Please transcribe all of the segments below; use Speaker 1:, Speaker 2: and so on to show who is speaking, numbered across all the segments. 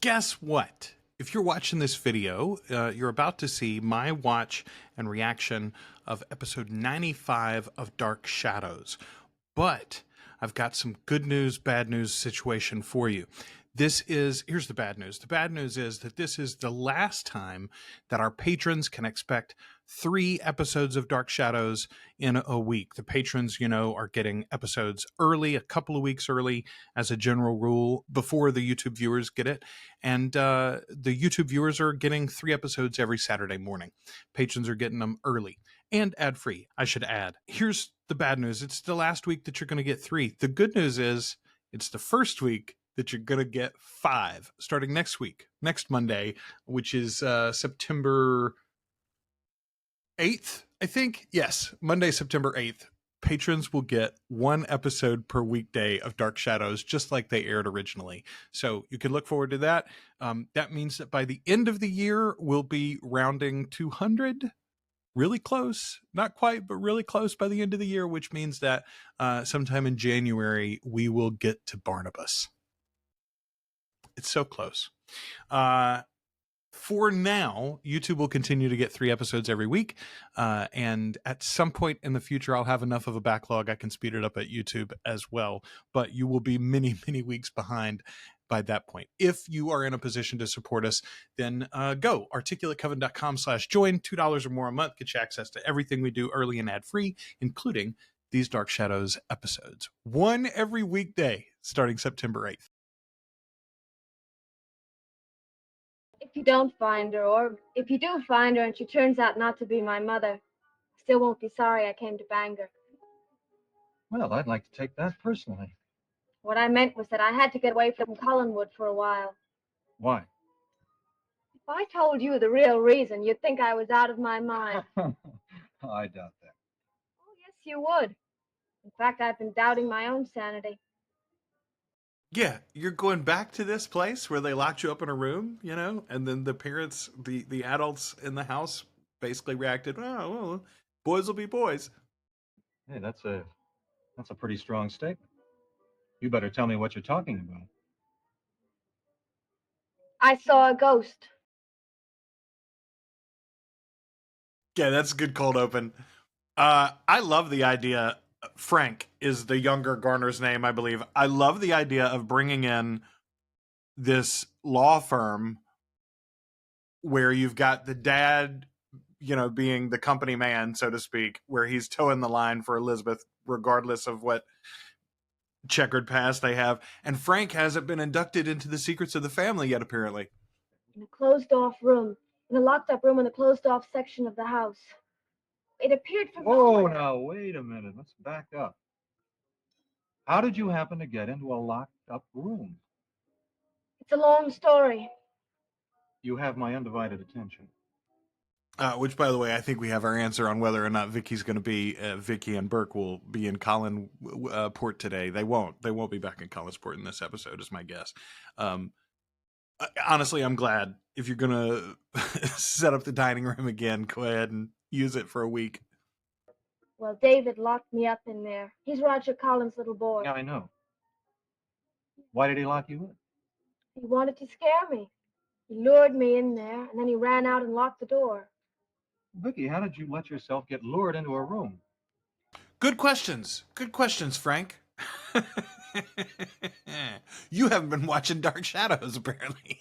Speaker 1: Guess what? If you're watching this video, you're about to see my watch and reaction of episode 95 of Dark Shadows. But I've got some good news, bad news situation for you. Here's the bad news. The bad news is that this is the last time that our patrons can expect 3 episodes of Dark Shadows in a week. The patrons, are getting episodes early, a couple of weeks early as a general rule before the YouTube viewers get it. And the YouTube viewers are getting 3 episodes every Saturday morning. Patrons are getting them early and ad-free, I should add. Here's the bad news. It's the last week that you're going to get 3. The good news is it's the first week that you're going to get 5 starting next week, next Monday, which is September 8th, I think. Yes, Monday, September 8th. Patrons will get 1 episode per weekday of Dark Shadows, just like they aired originally. So you can look forward to that. That means that by the end of the year, we'll be rounding 200. Really close, not quite, but really close by the end of the year, which means that sometime in January, we will get to Barnabas. It's so close. For now, YouTube will continue to get 3 episodes every week. And at some point in the future, I'll have enough of a backlog I can speed it up at YouTube as well. But you will be many, many weeks behind by that point. If you are in a position to support us, then go articulatecoven.com/join. $2 or more a month gets you access to everything we do early and ad-free, including these Dark Shadows episodes. 1 every weekday starting September 8th.
Speaker 2: If you don't find her, or if you do find her and she turns out not to be my mother, I still won't be sorry I came to Bangor.
Speaker 3: Well, I'd like to take that personally.
Speaker 2: What I meant was that I had to get away from Collinwood for a while.
Speaker 3: Why?
Speaker 2: If I told you the real reason, you'd think I was out of my mind.
Speaker 3: I doubt that.
Speaker 2: Oh, yes, you would. In fact, I've been doubting my own sanity.
Speaker 1: Yeah, you're going back to this place where they locked you up in a room, and then the parents, the adults in the house basically reacted, oh, well, boys will be boys.
Speaker 3: Hey, that's a pretty strong statement. You better tell me what you're talking about.
Speaker 2: I saw a ghost.
Speaker 1: Yeah, that's a good cold open. I love the idea. Frank is the younger Garner's name, I believe. I love the idea of bringing in this law firm where you've got the dad, being the company man, so to speak, where he's towing the line for Elizabeth, regardless of what checkered past they have. And Frank hasn't been inducted into the secrets of the family yet, apparently.
Speaker 2: In a closed-off room. In a locked-up room in the closed-off section of the house. It appeared from...
Speaker 3: Whoa, now, wait a minute. Let's back up. How did you happen to get into a locked-up room?
Speaker 2: It's a long story.
Speaker 3: You have my undivided attention.
Speaker 1: Which, by the way, I think we have our answer on whether or not Vicky's going to be, Vicky and Burke will be in Collinsport today. They won't be back in Collinsport in this episode, is my guess. Honestly, I'm glad. If you're going to set up the dining room again, go ahead and use it for a week.
Speaker 2: Well, David locked me up in there. He's Roger Collins' little boy.
Speaker 3: Yeah, I know. Why did he lock you in?
Speaker 2: He wanted to scare me. He lured me in there, and then he ran out and locked the door.
Speaker 3: Vicky, how did you let yourself get lured into a room?
Speaker 1: Good questions. Good questions, Frank. You haven't been watching Dark Shadows, apparently.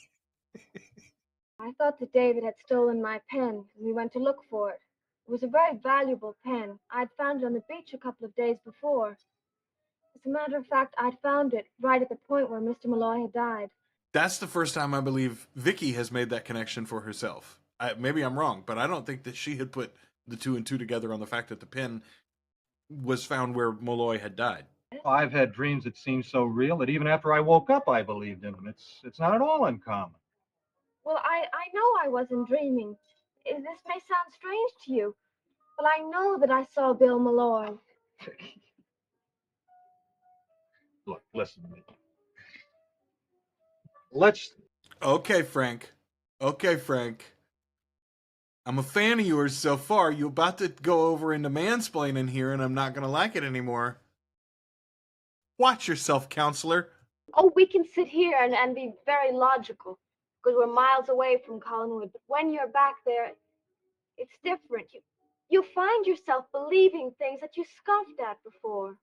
Speaker 2: I thought that David had stolen my pen, and we went to look for it. It was a very valuable pen. I'd found it on the beach a couple of days before. As a matter of fact, I'd found it right at the point where Mr. Malloy had died.
Speaker 1: That's the first time I believe Vicky has made that connection for herself. Maybe I'm wrong, but I don't think that she had put the 2 and 2 together on the fact that the pen was found where Malloy had died.
Speaker 3: I've had dreams that seem so real that even after I woke up, I believed in them. It's not at all uncommon.
Speaker 2: Well, I know I wasn't dreaming. This may sound strange to you, but I know that I saw Bill Malloy.
Speaker 3: Look, listen to me. Let's...
Speaker 1: Okay, Frank. I'm a fan of yours so far. You're about to go over into mansplaining here, and I'm not going to like it anymore. Watch yourself, counselor.
Speaker 2: Oh, we can sit here and be very logical. because we're miles away from Collinwood. But when you're back there, it's different. You find yourself believing things that you scoffed at before.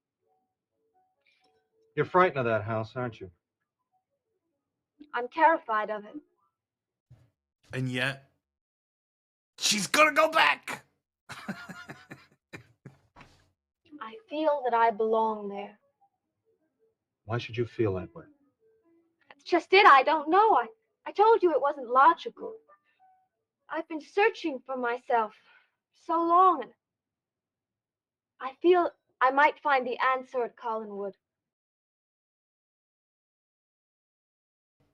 Speaker 3: You're frightened of that house, aren't you?
Speaker 2: I'm terrified of it.
Speaker 1: And yet, she's gonna go back.
Speaker 2: I feel that I belong there.
Speaker 3: Why should you feel that way?
Speaker 2: That's just it. I don't know. I told you it wasn't logical. I've been searching for myself so long, and I feel I might find the answer at Collinwood.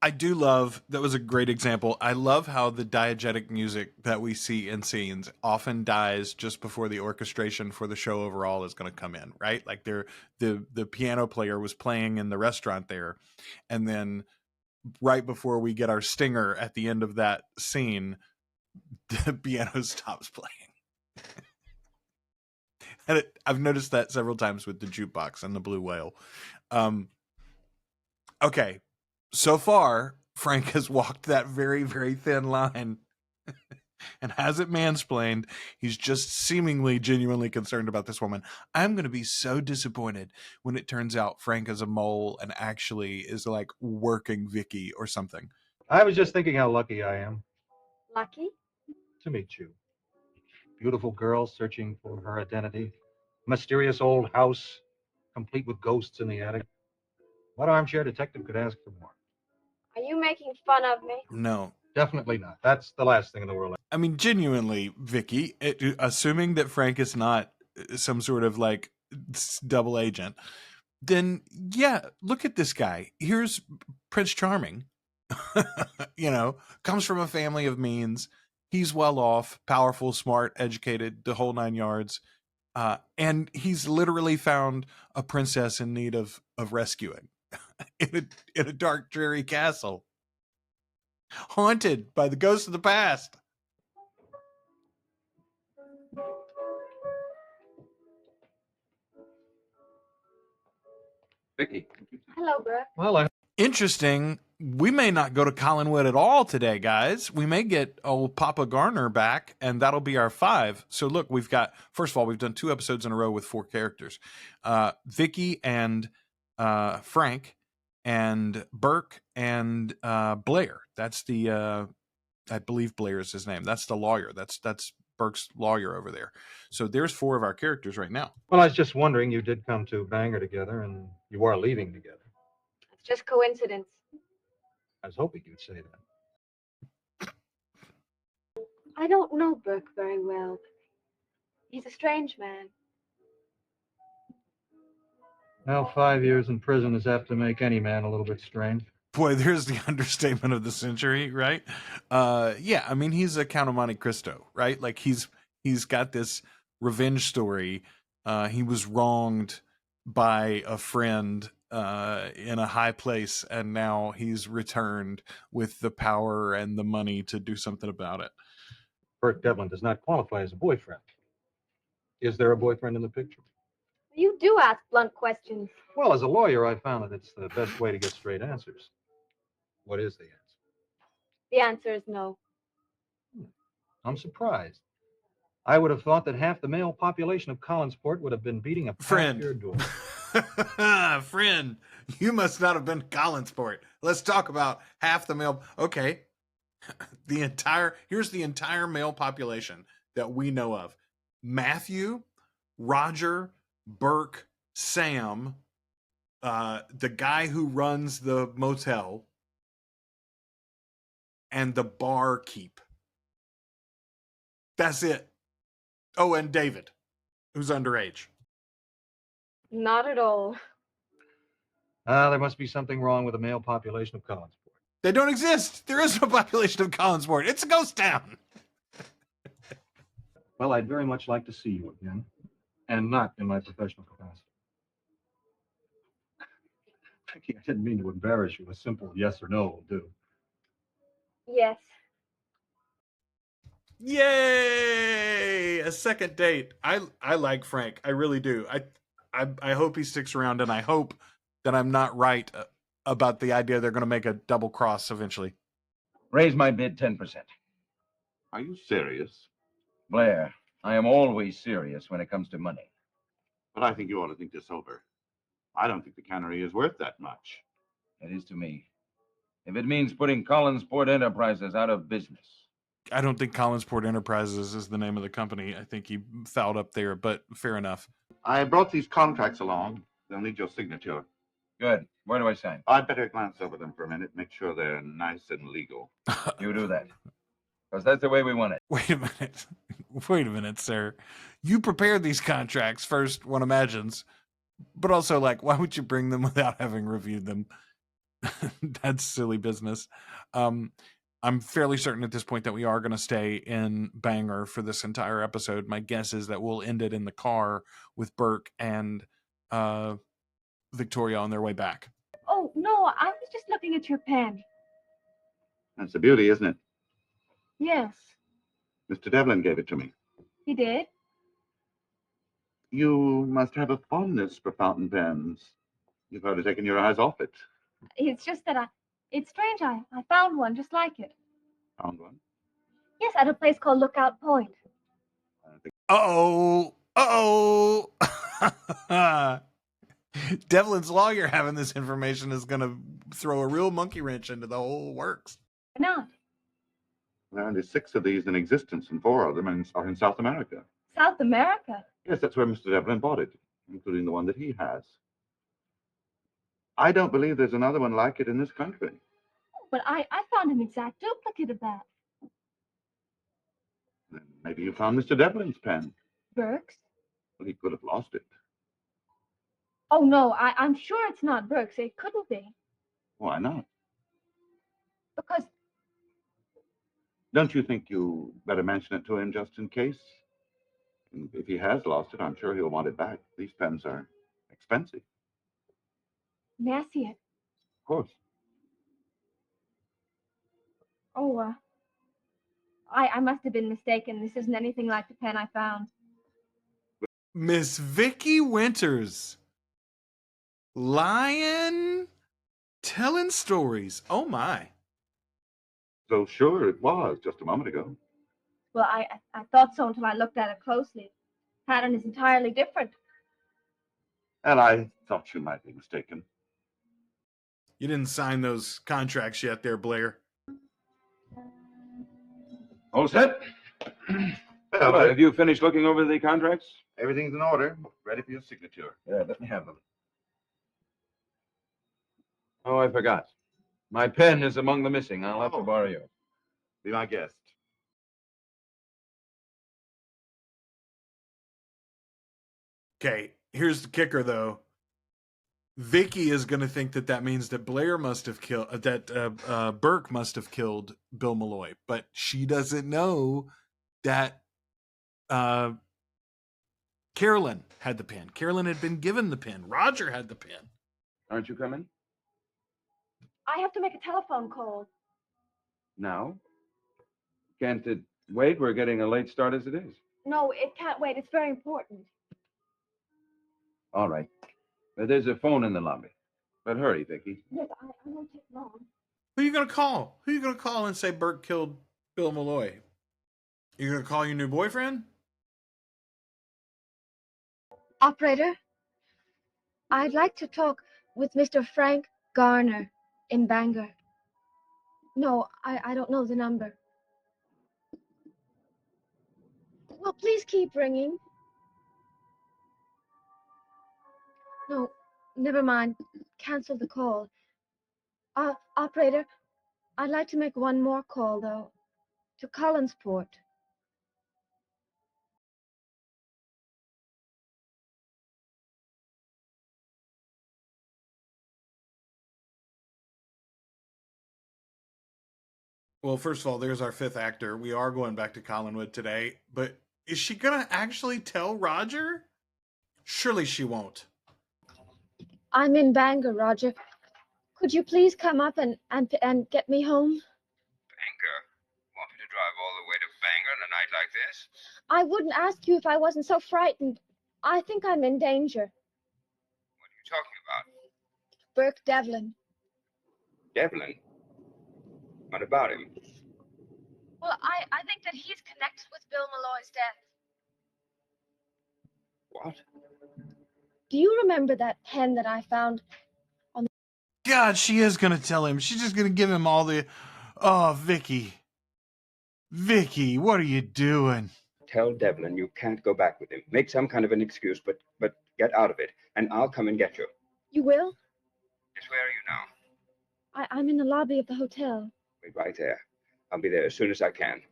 Speaker 1: I do love, that was a great example. I love how the diegetic music that we see in scenes often dies just before the orchestration for the show overall is going to come in, right? Like the piano player was playing in the restaurant there, and then right before we get our stinger at the end of that scene, the piano stops playing. And I've noticed that several times with the jukebox and the Blue Whale. Okay. So far, Frank has walked that very, very thin line and hasn't mansplained. He's just seemingly genuinely concerned about this woman. I'm going to be so disappointed when it turns out Frank is a mole and actually is like working Vicky or something.
Speaker 3: I was just thinking how lucky I am
Speaker 2: Lucky?
Speaker 3: to meet you. Beautiful girl searching for her identity. Mysterious old house, complete with ghosts in the attic. What armchair detective could ask for more?
Speaker 2: Are you making fun of me?
Speaker 1: No.
Speaker 3: Definitely not. That's the last thing in the world.
Speaker 1: I mean, genuinely, Vicky, assuming that Frank is not some sort of like double agent, then yeah, look at this guy. Here's Prince Charming, comes from a family of means. He's well off, powerful, smart, educated, the whole nine yards. And he's literally found a princess in need of rescuing in a dark, dreary castle, haunted by the ghosts of the past.
Speaker 3: Vicky.
Speaker 2: Hello, Brooke.
Speaker 3: Well,
Speaker 1: Interesting. We may not go to Collinwood at all today, guys. We may get old Papa Garner back, and that'll be our 5. So look, first of all, we've done 2 episodes in a row with 4 characters. Vicky and Frank and Burke and Blair. That's the, I believe Blair is his name. That's the lawyer. That's Burke's lawyer over there. So there's 4 of our characters right now.
Speaker 3: well, I was just wondering, you did come to Bangor together, and you are leaving together.
Speaker 2: It's just coincidence.
Speaker 3: I was hoping you'd say that.
Speaker 2: I don't know Burke very well. He's a strange man.
Speaker 3: Well, 5 years in prison is apt to make any man a little bit strange.
Speaker 1: Boy, there's the understatement of the century, right? Yeah, I mean, he's a Count of Monte Cristo, right? Like he's got this revenge story. He was wronged by a friend in a high place, and now he's returned with the power and the money to do something about it.
Speaker 3: Burke Devlin does not qualify as a boyfriend. Is there a boyfriend in the picture?
Speaker 2: You do ask blunt questions.
Speaker 3: Well, as a lawyer, I found that it's the best way to get straight answers. What is the answer?
Speaker 2: The answer is no.
Speaker 3: I'm surprised. I would have thought that half the male population of Collinsport would have been beating a path to your door.
Speaker 1: Friend, you must not have been to Collinsport. Let's talk about half the male. Okay. Here's the entire male population that we know of. Matthew, Roger, Burke, Sam, the guy who runs the motel, and the barkeep. That's it. Oh, and David, who's underage.
Speaker 2: Not at all.
Speaker 3: There must be something wrong with the male population of Collinsport.
Speaker 1: They don't exist. There is no population of Collinsport. It's a ghost town.
Speaker 3: Well, I'd very much like to see you again, and not in my professional capacity. Vicky, I didn't mean to embarrass you. A simple yes or no will do.
Speaker 2: Yes.
Speaker 1: Yay! A second date. I like Frank. I really do. I hope he sticks around, and I hope that I'm not right about the idea they're going to make a double cross eventually.
Speaker 4: Raise my bid 10%.
Speaker 5: Are you serious?
Speaker 4: Blair, I am always serious when it comes to money.
Speaker 5: But I think you ought to think this over. I don't think the cannery is worth that much.
Speaker 4: It is to me. If it means putting Collinsport Enterprises out of business.
Speaker 1: I don't think Collinsport Enterprises is the name of the company. I think he fouled up there, but fair enough.
Speaker 5: I brought these contracts along. They'll need your signature.
Speaker 4: Good. Where do I sign?
Speaker 5: I'd better glance over them for a minute, make sure they're nice and legal.
Speaker 4: You do that. Because that's the way we want it.
Speaker 1: Wait a minute. Wait a minute, sir. You prepared these contracts first, one imagines. But also, like, why would you bring them without having reviewed them? That's silly business. I'm fairly certain at this point that we are going to stay in Bangor for this entire episode. My guess is that we'll end it in the car with Burke and Victoria on their way back.
Speaker 2: Oh, no, I was just looking at your pen.
Speaker 5: That's a beauty, isn't it?
Speaker 2: Yes,
Speaker 5: Mr. Devlin gave it to me.
Speaker 2: he did.
Speaker 5: You must have a fondness for fountain pens. You've hardly taken your eyes off it.
Speaker 2: It's just that it's strange. I found one just like it.
Speaker 5: Found one?
Speaker 2: Yes, at a place called Lookout Point.
Speaker 1: Uh-oh. Devlin's lawyer having this information is going to throw a real monkey wrench into the whole works.
Speaker 2: Why not?
Speaker 5: There are only 6 of these in existence, and 4 of them are in South America.
Speaker 2: South America?
Speaker 5: Yes, that's where Mr. Devlin bought it, including the one that he has. I don't believe there's another one like it in this country.
Speaker 2: But I found an exact duplicate of that.
Speaker 5: Then maybe you found Mr. Devlin's pen.
Speaker 2: Burke's?
Speaker 5: Well, he could have lost it.
Speaker 2: Oh, no, I'm sure it's not Burke's. It couldn't be.
Speaker 5: Why not?
Speaker 2: Because,
Speaker 5: Don't you think you better mention it to him just in case? And if he has lost it, I'm sure he'll want it back. These pens are expensive.
Speaker 2: may I see it?
Speaker 5: Of course.
Speaker 2: Oh, I must have been mistaken. This isn't anything like the pen I found.
Speaker 1: Miss Vicky Winters. Lying, telling stories. Oh, my.
Speaker 5: So sure it was just a moment ago.
Speaker 2: Well, I thought so until I looked at it closely. The pattern is entirely different.
Speaker 5: And I thought you might be mistaken.
Speaker 1: You didn't sign those contracts yet there, Blair.
Speaker 4: All set?
Speaker 5: Well,
Speaker 4: Have you finished looking over the contracts?
Speaker 5: everything's in order. Ready for your signature.
Speaker 4: Yeah, let me have them. Oh, I forgot. My pen is among the missing. I'll have to borrow yours.
Speaker 5: Be my guest.
Speaker 1: Okay, here's the kicker, though. Vicky is going to think that means that Blair must have killed, Burke must have killed Bill Malloy, but she doesn't know that Carolyn had the pen. Carolyn had been given the pen. Roger had the pen.
Speaker 4: Aren't you coming?
Speaker 2: I have to make a telephone call.
Speaker 4: Now? Can't it wait? We're getting a late start as it is.
Speaker 2: No, it can't wait. It's very important.
Speaker 4: All right. There's a phone in the lobby. But hurry, Vicky.
Speaker 2: Yes, I won't take long.
Speaker 1: Who are you going to call? Who are you going to call and say Burke killed Bill Malloy? You going to call your new boyfriend?
Speaker 2: Operator, I'd like to talk with Mr. Frank Garner in Bangor. No, I don't know the number. Well, please keep ringing. No, never mind. Cancel the call. Operator, I'd like to make one more call, though, to Collinsport.
Speaker 1: Well, first of all, there's our 5th actor. We are going back to Collinwood today, but is she going to actually tell Roger? Surely she won't.
Speaker 2: I'm in Bangor, Roger. Could you please come up and get me home?
Speaker 6: Bangor? Want me to drive all the way to Bangor on a night like this?
Speaker 2: I wouldn't ask you if I wasn't so frightened. I think I'm in danger.
Speaker 6: What are you talking about?
Speaker 2: Burke Devlin.
Speaker 6: Devlin? What about him?
Speaker 2: Well, I think that he's connected with Bill Malloy's death.
Speaker 6: What?
Speaker 2: Do you remember that pen that I found?
Speaker 1: God, she is going to tell him. She's just going to give him all the... Oh, Vicky. Vicky, what are you doing?
Speaker 6: Tell Devlin you can't go back with him. Make some kind of an excuse, but get out of it, and I'll come and get you.
Speaker 2: You will?
Speaker 6: Yes, where are you now?
Speaker 2: I'm in the lobby of the hotel.
Speaker 6: Wait right there. I'll be there as soon as I can.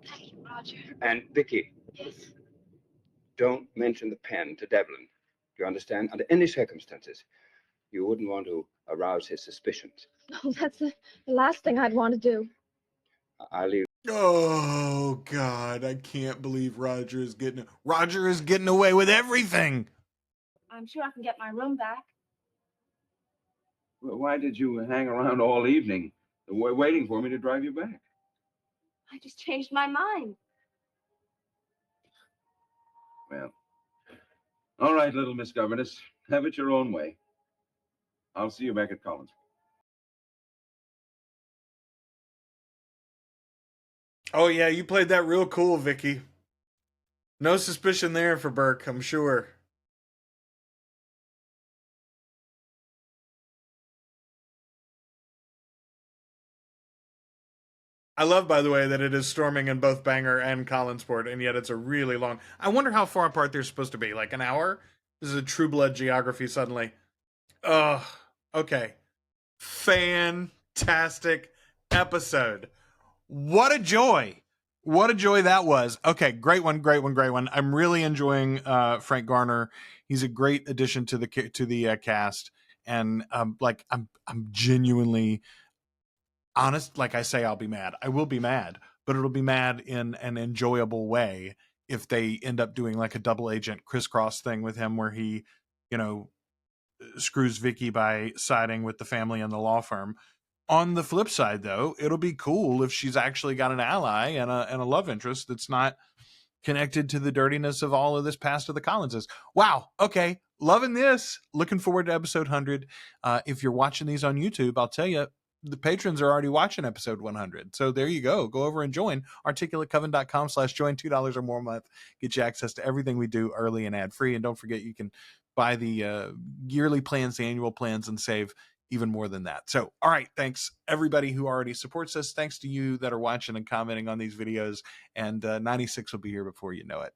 Speaker 2: Thank you, Roger.
Speaker 6: And Vicky,
Speaker 2: Yes.
Speaker 6: don't mention the pen to Devlin. Do you understand? Under any circumstances, you wouldn't want to arouse his suspicions.
Speaker 2: No, that's the last thing I'd want to do.
Speaker 6: I'll leave.
Speaker 1: Oh, God, I can't believe Roger is getting away with everything.
Speaker 2: I'm sure I can get my room back.
Speaker 4: Well, why did you hang around all evening waiting for me to drive you back?
Speaker 2: I just changed my mind.
Speaker 4: Well, all right, little Miss Governess. Have it your own way. I'll see you back at Collins.
Speaker 1: Oh, yeah, you played that real cool, Vicky. No suspicion there for Burke, I'm sure. I love, by the way, that it is storming in both Bangor and Collinsport, and yet it's a really long... I wonder how far apart they're supposed to be. Like an hour? This is a True Blood geography suddenly. Ugh. Okay. Fantastic episode. What a joy. What a joy that was. Okay, great one. I'm really enjoying Frank Garner. He's a great addition to the cast, and I'm genuinely honest. Like I say, I'll be mad. I will be mad, but it'll be mad in an enjoyable way if they end up doing like a double agent crisscross thing with him, where he, screws Vicky by siding with the family and the law firm. On the flip side, though, it'll be cool if she's actually got an ally and a love interest that's not connected to the dirtiness of all of this past of the Collinses. Wow. Okay. Loving this. Looking forward to episode 100. If you're watching these on YouTube, I'll tell you, the patrons are already watching episode 100. So there you go. Go over and join. ArticulateCoven.com/join. $2 or more a month. Get you access to everything we do early and ad-free. And don't forget, you can buy the yearly plans, the annual plans, and save even more than that. So, all right. Thanks everybody who already supports us. Thanks to you that are watching and commenting on these videos. And 96 will be here before you know it.